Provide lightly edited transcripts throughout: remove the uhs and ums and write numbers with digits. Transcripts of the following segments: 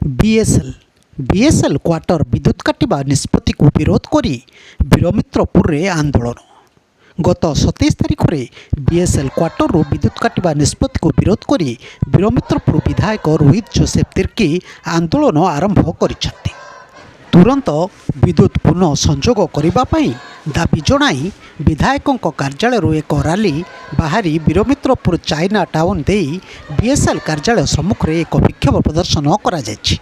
BSL BSL quarter विद्युत काटिबा निष्पत्ति को विरोध करी वीरमित्रपुर रे आंदोलन। गत 27 तारिख में बीएसएल क्वार्टर विद्युत काटिबा निष्पत्ति को विरोध करी वीरमित्रपुर विधायक रोहित जोसेफ तिर्की आंदोलन आरंभ करिसेंति। तुरंत विद्युत पुनः संजोग करने दाबी जणाई विधायकों कार्यालय एक रैली बाहरी वीरमित्रपुर चाइना टाउन दे बीएसएल कार्यालय सम्मुख में एक विक्षोभ प्रदर्शन करा जायछि।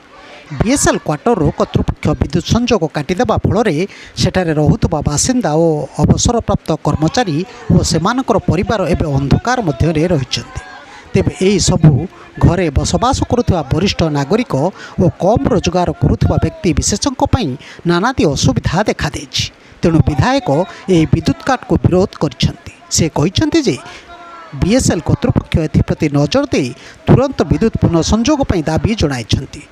बीएसएल क्वार्टर कर्तृपक्ष विद्युत संजोग काटिदेवा फल सेठारे रहुतबा बासिंदा और अवसरप्राप्त कर्मचारी और सेमानकर परिवार एवं अंधकार मध्य रहिछन्ति। तेबे यही सबू घरे बसवास करुवा वरिष्ठ नागरिक और कम रोजगार करुवा व्यक्ति विशेषज्ञों नानादी असुविधा देखा देछि। तेणु विधायक यह विद्युत काट को विरोध करिसेंति। से कहिसेंति जे बीएसएल कर्तृपक्ष एथिप्रति नजर दे तुरंत विद्युत पुनः संजोग पई दाबी जणाइछन्ति।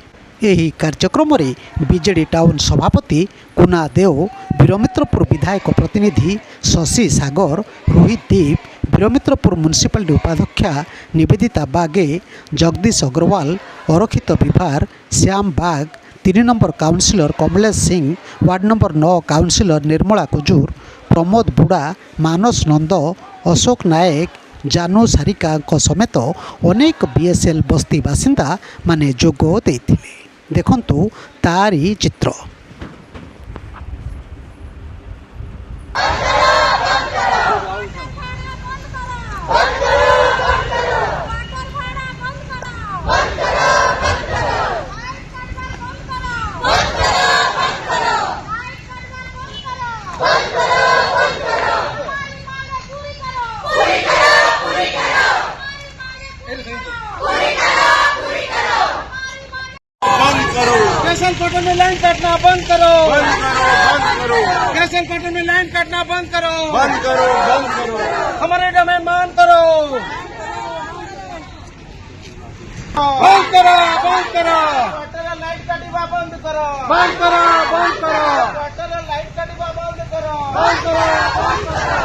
यही कार्यक्रम में बीजेडी टाउन सभापति कुना देव, वीरमित्रपुर विधायक प्रतिनिधि शशि सागर, रोहित दीप, वीरमित्रपुर म्युनिसिपालिटी उपाध्यक्षा Nivedita Bage, Jagdish Agarwal, Arakshit Bibhar, Shyam Bag, 3 number councillor Kamlesh Singh, ward number 9 councillor Nirmala Kujur, Pramod Buda, Manas Nand, Ashok Nayak, Janu Sarika समेत अनेक बीएसएल बस्ती बासिंदा माने जोग देथिले। देखंतु तारी चित्र। बीएसएल क्वार्टर में लाइन काटना बंद करो, बंद करो, बीएसएल क्वार्टर में लाइन काटना बंद करो, बंद करो, बंद करो, हमारे डिमांड मान करो, बंद करो, बंद करो, क्वार्टर लाइट काटिबा बंद करो, बंद करो, बंद करो, क्वार्टर लाइट काटिबा बंद करो, बंद करो, बंद करो,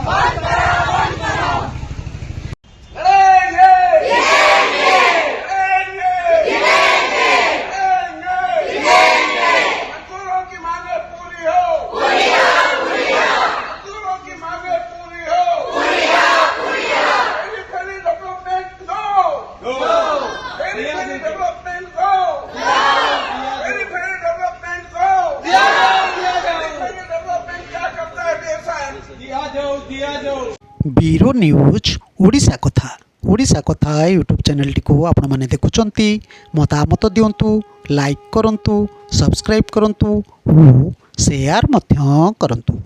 बंद करो, बंद करो। ब्यूरो न्यूज ओडिशा कथा यूट्यूब चैनल टी को आपण माने देखुचंती। मतामत दियंतु, लाइक करंतु, सब्सक्राइब करंतु और शेयर मध्य करंतु।